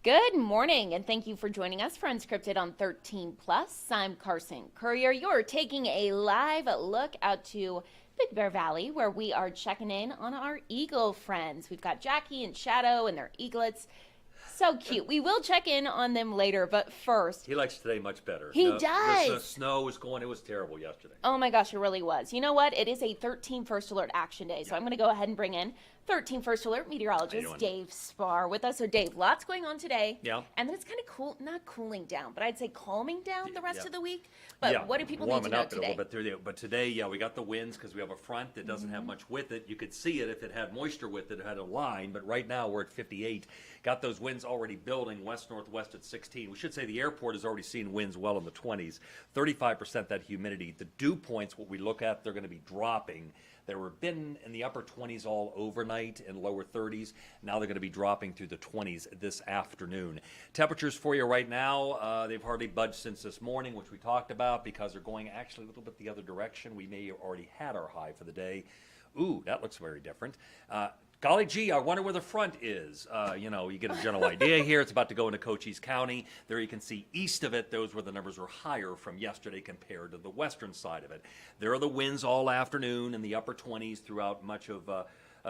Good morning, and thank you for joining us for Unscripted on 13 Plus. I'm Carson Courier. You're taking a live look out to Big Bear Valley, where we are checking in on our eagle friends. We've got Jackie and Shadow and their eaglets. So cute. We will check in on them later, but first, He likes today much better. he The does. snow was going. It was terrible yesterday. Oh my gosh, it really was. You know what? It is a 13 First Alert Action Day, so I'm going to go ahead and bring in 13 First Alert meteorologist doing? Dave Spar with us. So, Dave, lots going on today. Yeah. And then it's kind of cool, not cooling down, but I'd say calming down the rest Yeah. of the week. But Yeah, what do people need to warming know up today? a little bit through there. But today, yeah, we got the winds because we have a front that doesn't have much with it. You could see it if it had moisture with it. It had a line, but right now we're at 58. Got those winds already building west-northwest at 16. We should say the airport has already seen winds well in the 20s. 35% that humidity. The dew points, what we look at, they're going to be dropping. They were been in the upper 20s all overnight and lower 30s. Now they're going to be dropping through the 20s this afternoon. Temperatures for you right now, they've hardly budged since this morning, which we talked about, because they're going actually a little bit the other direction. We may have already had our high for the day. Ooh, that looks very different. Golly gee, I wonder where the front is. You get a general idea here. It's about to go into Cochise County. There you can see east of it, those where the numbers are higher from yesterday compared to the western side of it. There are the winds all afternoon in the upper 20s throughout much of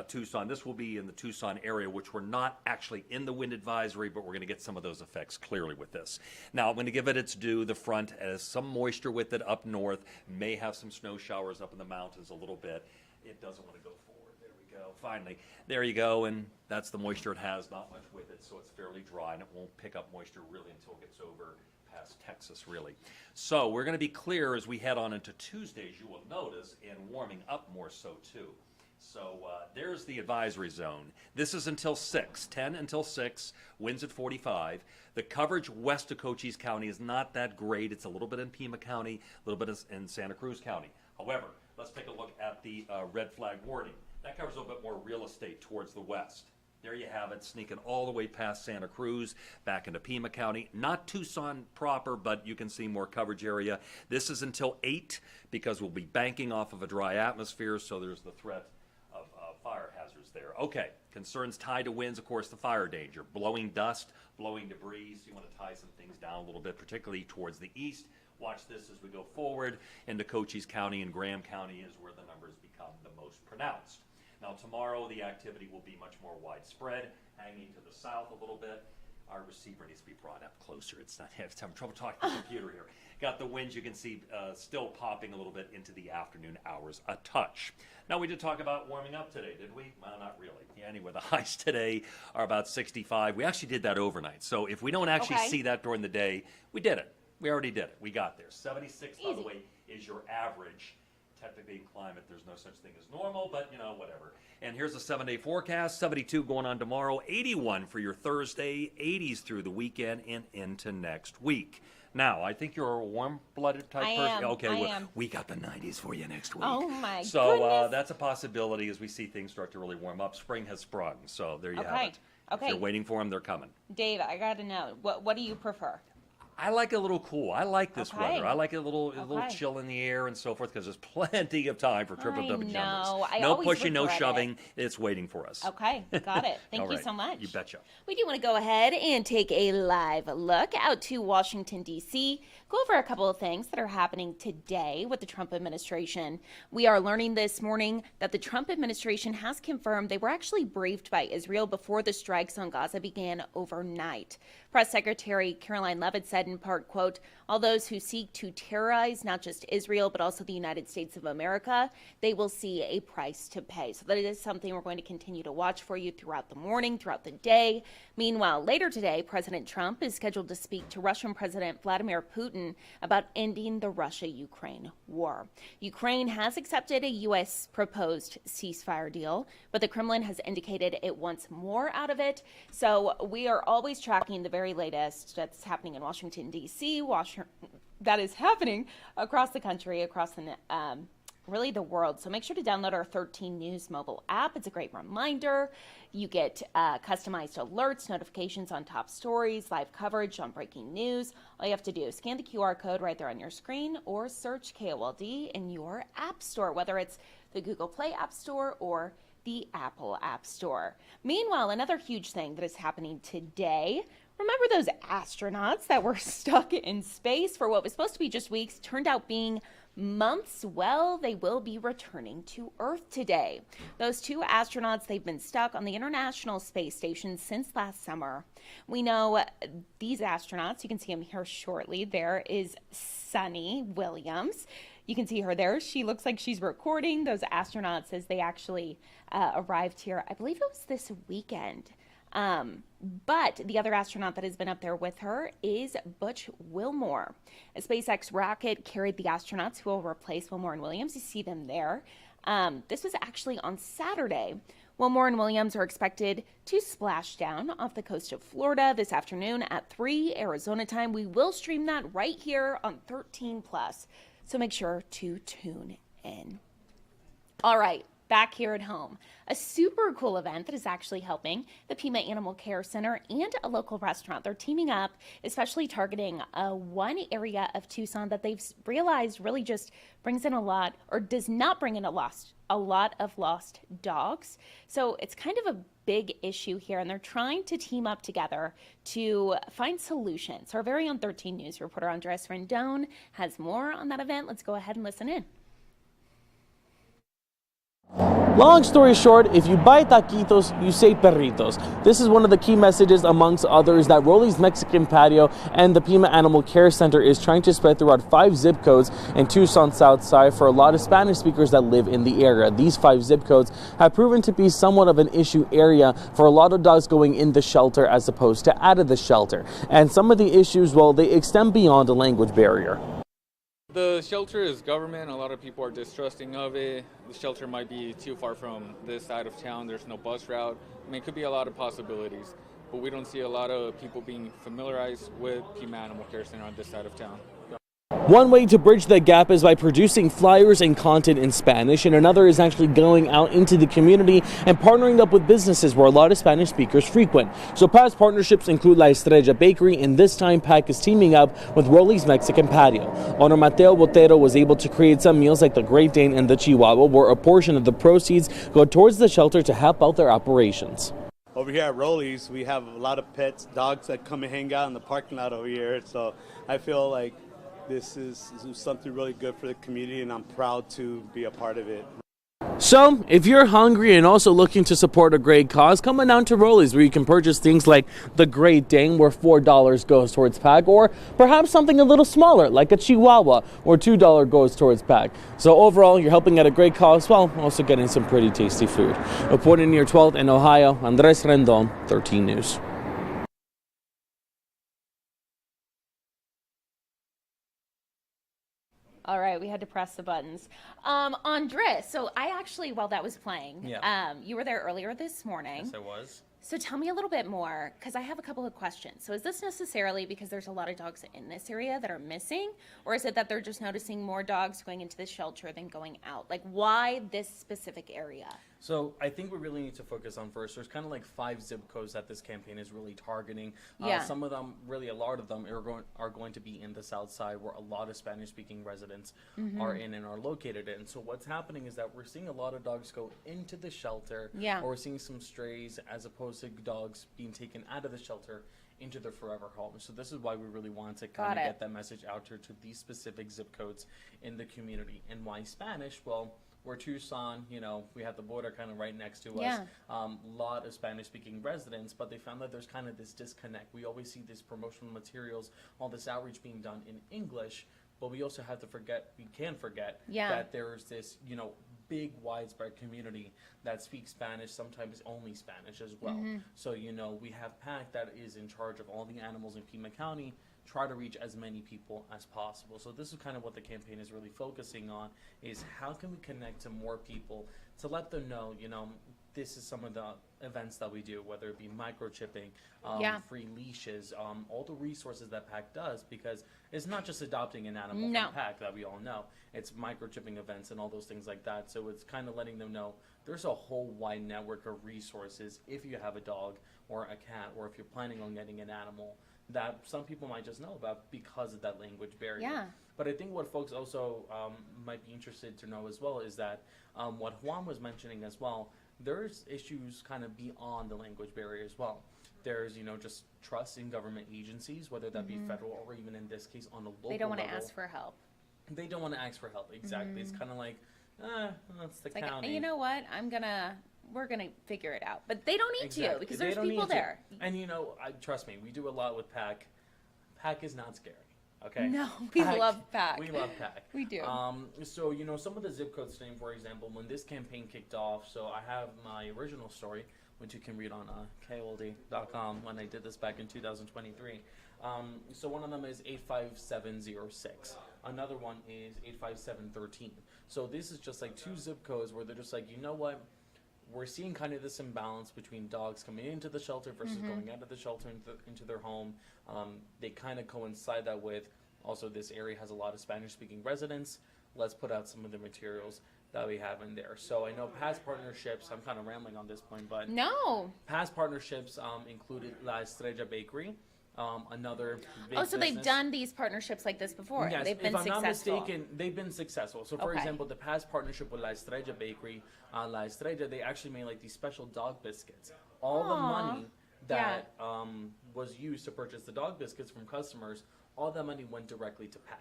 Tucson. This will be in the Tucson area, which we're not actually in the wind advisory, but we're going to get some of those effects clearly with this. Now, I'm going to give it its due. The front has some moisture with it up north, may have some snow showers up in the mountains a little bit. It doesn't want to go forward. There we go. Finally, there you go, and that's the moisture it has, not much with it, so it's fairly dry, and it won't pick up moisture really until it gets over past Texas, really. So we're going to be clear as we head on into Tuesdays, you will notice, and warming up more so too. So there's the advisory zone. This is until 6, 10 until 6, winds at 45. The coverage west of Cochise County is not that great. It's a little bit in Pima County, a little bit in Santa Cruz County. However, let's take a look at the red flag warning. That covers a little bit more real estate towards the west. There you have it, sneaking all the way past Santa Cruz, back into Pima County. Not Tucson proper, but you can see more coverage area. This is until 8 because we'll be banking off of a dry atmosphere, so there's the threat of fire hazards there. Okay, concerns tied to winds, of course, the fire danger. Blowing dust, blowing debris, so you want to tie some things down a little bit, particularly towards the east. Watch this as we go forward into Cochise County, and Graham County is where the numbers become the most pronounced. Now tomorrow the activity will be much more widespread, hanging to the south a little bit. Our receiver needs to be brought up closer. It's not having trouble talking to the computer here. Got the winds you can see still popping a little bit into the afternoon hours a touch. Now we did talk about warming up today, did we? Well, not really. Yeah, anyway, the highs today are about 65. We actually did that overnight. So if we don't actually Okay. see that during the day, we did it. We already did it. We got there. 76, by the Easy. way, is your average. Technically in climate, there's no such thing as normal, but whatever. And here's a 7-day forecast. 72 going on tomorrow, 81 for your Thursday, 80s through the weekend and into next week. Now, I think you're a warm-blooded type I person. am. Okay, I well, am. we got the 90s for you next week. Oh, my So goodness. that's a possibility as we see things start to really warm up. Spring has sprung, so there you have Okay. it. Okay. If you're waiting for them, they're coming. Dave, I got to know, what do you prefer? I like a little cool. I like this Okay. weather. I like a little Okay. chill in the air and so forth because there's plenty of time for triple I double jumpers. know. I No always pushing, no regret shoving. It's waiting for us. Okay, got it. Thank All you right. so much. You betcha. We do want to go ahead and take a live look out to Washington, D.C., go over a couple of things that are happening today with the Trump administration. We are learning this morning that the Trump administration has confirmed they were actually briefed by Israel before the strikes on Gaza began overnight. Press Secretary Caroline Leavitt said in part, quote, all those who seek to terrorize not just Israel, but also the United States of America, they will see a price to pay. So that is something we're going to continue to watch for you throughout the morning, throughout the day. Meanwhile, later today, President Trump is scheduled to speak to Russian President Vladimir Putin about ending the Russia-Ukraine war. Ukraine has accepted a U.S. proposed ceasefire deal, but the Kremlin has indicated it wants more out of it. So we are always tracking the very latest that's happening in Washington, D.C., that is happening across the country, across the really the world. So make sure to download our 13 News mobile app. It's a great reminder. You get customized alerts, notifications on top stories, live coverage on breaking news. All you have to do is scan the QR code right there on your screen or search KOLD in your app store, whether it's the Google Play App Store or the Apple App Store. Meanwhile, another huge thing that is happening today, Remember those astronauts that were stuck in space for what was supposed to be just weeks, turned out being months? Well, they will be returning to Earth today. Those two astronauts, they've been stuck on the International Space Station since last summer. We know these astronauts, you can see them here shortly. There is Sunny Williams. You can see her there. She looks like she's recording those astronauts as they actually arrived here. I believe it was this weekend. But the other astronaut that has been up there with her is Butch Wilmore. A SpaceX rocket carried the astronauts who will replace Wilmore and Williams. You see them there. This was actually on Saturday. Wilmore and Williams are expected to splash down off the coast of Florida this afternoon at 3 Arizona time. We will stream that right here on 13 Plus. So make sure to tune in. All right. Back here at home, a super cool event that is actually helping the Pima Animal Care Center and a local restaurant. They're teaming up, especially targeting one area of Tucson that they've realized really just brings in a lot, or does not bring in a lot of lost dogs. So it's kind of a big issue here, and they're trying to team up together to find solutions. Our very own 13 News reporter Andres Rendon has more on that event. Let's go ahead and listen in. Long story short, if you buy taquitos, you say perritos. This is one of the key messages amongst others that Rolly's Mexican Patio and the Pima Animal Care Center is trying to spread throughout 5 zip codes in Tucson South Side for a lot of Spanish speakers that live in the area. These 5 zip codes have proven to be somewhat of an issue area for a lot of dogs going in the shelter as opposed to out of the shelter. And some of the issues, well, they extend beyond the language barrier. The shelter is government. A lot of people are distrusting of it. The shelter might be too far from this side of town. There's no bus route. I mean, it could be a lot of possibilities, but we don't see a lot of people being familiarized with Pima Animal Care Center on this side of town. One way to bridge that gap is by producing flyers and content in Spanish, and another is actually going out into the community and partnering up with businesses where a lot of Spanish speakers frequent. So past partnerships include La Estrella Bakery, and this time PAC is teaming up with Rolly's Mexican Patio. Owner Mateo Botero was able to create some meals like the Great Dane and the Chihuahua, where a portion of the proceeds go towards the shelter to help out their operations. Over here at Rolly's, we have a lot of pets, dogs that come and hang out in the parking lot over here. So I feel like this is something really good for the community, and I'm proud to be a part of it. So, if you're hungry and also looking to support a great cause, come on down to Rolly's, where you can purchase things like the Great Dane, where $4 goes towards PAC, or perhaps something a little smaller, like a Chihuahua, where $2 goes towards PAC. So overall, you're helping at a great cause while also getting some pretty tasty food. Reporting near 12th in Ohio, Andres Rendon, 13 News. All right, we had to press the buttons. Andres, so I actually, while that was playing, you were there earlier this morning. Yes, I was. So tell me a little bit more, because I have a couple of questions. So is this necessarily because there's a lot of dogs in this area that are missing, or is it that they're just noticing more dogs going into the shelter than going out? Like, why this specific area? So I think we really need to focus on first. There's kind of like 5 zip codes that this campaign is really targeting. Some of them, really a lot of them, are going to be in the south side where a lot of Spanish-speaking residents are in and are located in. So what's happening is that we're seeing a lot of dogs go into the shelter, or we're seeing some strays as opposed to dogs being taken out of the shelter into their forever home. So this is why we really want to kind of get that message out to these specific zip codes in the community. And why Spanish? Well, we're Tucson, you know, we have the border kind of right next to us. Lot of Spanish-speaking residents, but they found that there's kind of this disconnect. We always see these promotional materials, all this outreach being done in English, but we also have to forget, we can't forget that there's this, you know, big widespread community that speaks Spanish, sometimes only Spanish as well. So, you know, we have PAC that is in charge of all the animals in Pima County, try to reach as many people as possible. So this is kind of what the campaign is really focusing on, is how can we connect to more people to let them know, you know, this is some of the events that we do, whether it be microchipping, free leashes, all the resources that PAC does, because it's not just adopting an animal from PAC that we all know. It's microchipping events and all those things like that. So it's kind of letting them know there's a whole wide network of resources if you have a dog or a cat, or if you're planning on getting an animal, that some people might just know about because of that language barrier. But I think what folks also might be interested to know as well is that what Juan was mentioning as well, there's issues kind of beyond the language barrier as well. There's, just trust in government agencies, whether that be federal or even in this case on a local They don't want to level. ask for help. They don't want to ask for help. Exactly. It's kind of like, that's the It's like, county. you know what? We're gonna figure it out. But they don't need to, Exactly. because They there's don't people need to. there. And trust me, we do a lot with PAC. PAC is not scary. Okay. No, we love PAC. We love PAC. We do. So some of the zip codes name, for example, when this campaign kicked off. So I have my original story, which you can read on KOLD.com when I did this back in 2023. So one of them is 85706. Another one is 85713. So this is just like two zip codes where they're just like, you know what? We're seeing kind of this imbalance between dogs coming into the shelter versus going out of the shelter into their home. They kind of coincide that with also this area has a lot of Spanish-speaking residents. Let's put out some of the materials that we have in there. So I know past partnerships, I'm kind of rambling on this point, but No. past partnerships included La Estrella Bakery, another big Oh, so they've business. done these partnerships like this before. Yes, They've been if I'm not successful. mistaken, they've been successful. So, for Okay. example, the past partnership with La Estrella Bakery, La Estrella, they actually made like these special dog biscuits. All the Aw. money that was used to purchase the dog biscuits from customers, all that money went directly to PAC.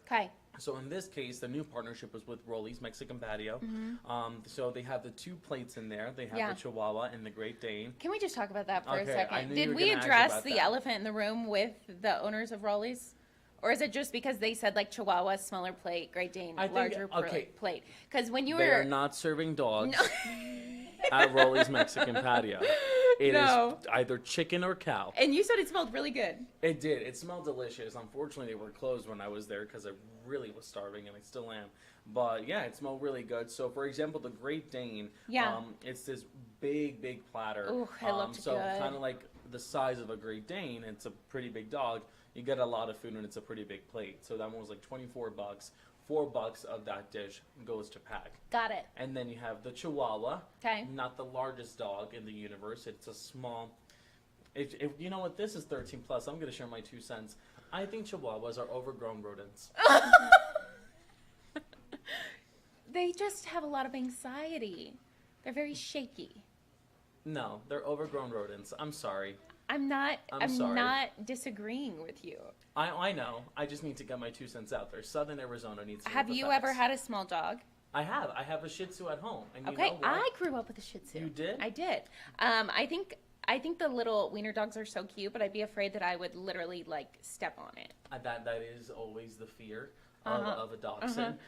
Okay. So in this case, the new partnership was with Rolly's Mexican Patio. So they have the two plates in there. They have Yeah. the Chihuahua and the Great Dane. Can we just talk about that for Okay, a I second? knew you Did were we gonna ask address about the that. elephant in the room with the owners of Rollies? Or is it just because they said like Chihuahua, smaller plate, Great Dane, I think- larger okay. plate? Because when you They were are not serving dogs at Rolly's Mexican Patio. It is No. either chicken or cow. and you said it smelled really good. It did. It smelled delicious. Unfortunately, they were closed when I was there because I really was starving, and I still am. But yeah, it smelled really good. So, for example, the Great Dane, Yeah. it's this big, big platter. Ooh, it looked so good. kind of like the size of a Great Dane. It's a pretty big dog. You get a lot of food, and it's a pretty big plate. So that one was like $24. $4 of that dish goes to PAC. Got it. And then you have the Chihuahua. Okay. Not the largest dog in the universe. It's a small. If you know what, this is 13 plus. I'm going to share my 2 cents. I think Chihuahuas are overgrown rodents. They just have a lot of anxiety. They're very shaky. No, they're overgrown rodents. I'm sorry. I'm sorry. not disagreeing with you. I know. I just need to get my 2 cents out there. Southern Arizona needs to. Have know the you ever facts. had a small dog? I have. I have a Shih Tzu at home. And you Okay, know what? I grew up with a Shih Tzu. You did? I did. I think the little wiener dogs are so cute, but I'd be afraid that I would literally like step on it. That is always the fear of a dachshund.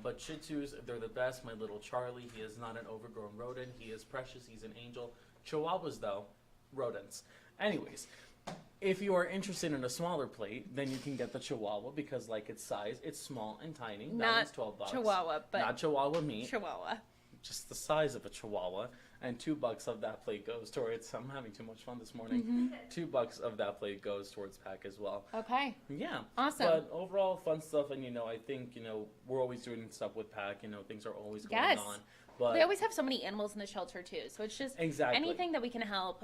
But Shih Tzus, they're the best. My little Charlie, he is not an overgrown rodent. He is precious. He's an angel. Chihuahuas, though, rodents. Anyways, if you are interested in a smaller plate, then you can get the Chihuahua because, like its size, it's small and tiny. That Not one's $12. Chihuahua, but not Chihuahua meat. Chihuahua. Just the size of a Chihuahua, and $2 of that plate goes towards. I'm having too much fun this morning. $2 of that plate goes towards PAC as well. Okay. Yeah. Awesome. But overall, fun stuff, and I think we're always doing stuff with PAC. Things are always going Yes. on. But They always have so many animals in the shelter too, so it's just Exactly. anything that we can help.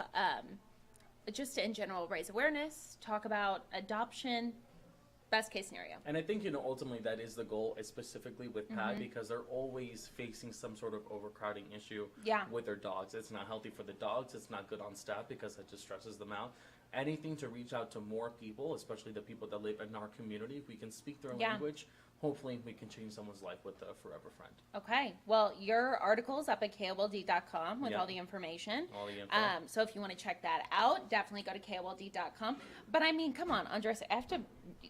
Just to, in general, raise awareness, talk about adoption. Best case scenario. And I think, ultimately that is the goal, specifically with PAC, because they're always facing some sort of overcrowding issue Yeah. with their dogs. It's not healthy for the dogs. It's not good on staff because it just stresses them out. Anything to reach out to more people, especially the people that live in our community, if we can speak their Yeah. language, hopefully we can change someone's life with a forever friend. Okay. Well, your article's up at KOLD.com with Yeah. all the information. All the info. So if you want to check that out, definitely go to KOLD.com. But I mean, come on, Andres, I have to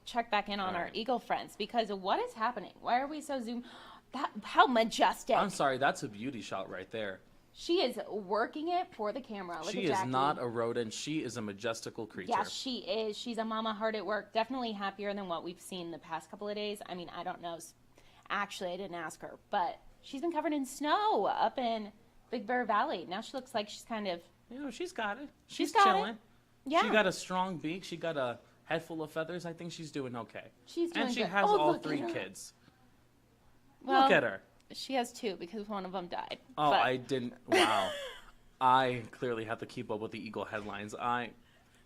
check back in on our Alright. Eagle friends because what is happening? Why are we so zoomed? How majestic. I'm sorry, that's a beauty shot right there. She is working it for the camera. Look She at is Jackie. not a rodent. She is a majestical creature. Yeah, she is. She's a mama hard at work. Definitely happier than what we've seen the past couple of days. I mean, I don't know. Actually, I didn't ask her, but she's been covered in snow up in Big Bear Valley. Now she looks like she's kind of, She's got it. She's She's got it. chilling. yeah. She got a strong beak. She got a head full of feathers. I think she's doing okay. She's doing And she good. has Oh, all look 3 at her. kids. Well, Look at her. She has 2 because one of them died. Oh, But I didn't. Wow. I clearly have to keep up with the Eagle headlines.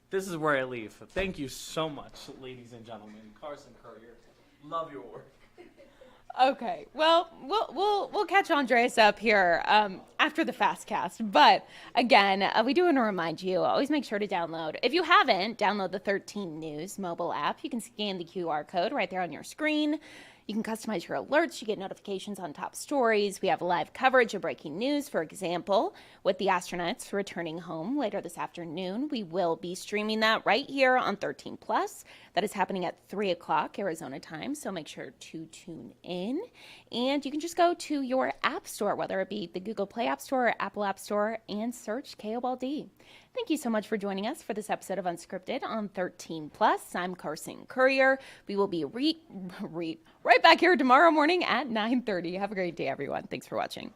This is where I leave. Thank you so much, ladies and gentlemen. Carson Courier. Love your work. Okay, well, we'll catch Andres up here after the fast cast. But again, we do want to remind you, always make sure to download. If you haven't, download the 13 News mobile app. You can scan the QR code right there on your screen. You can customize your alerts. You get notifications on top stories. We have live coverage of breaking news. For example, with the astronauts returning home later this afternoon, we will be streaming that right here on 13 Plus. That is happening at 3 o'clock Arizona time, so make sure to tune in. And you can just go to your app store, whether it be the Google Play App Store or Apple App Store, and search KOLD. Thank you so much for joining us for this episode of Unscripted on 13 Plus. I'm Carson Courier. We will be right back here tomorrow morning at 9:30. Have a great day, everyone. Thanks for watching.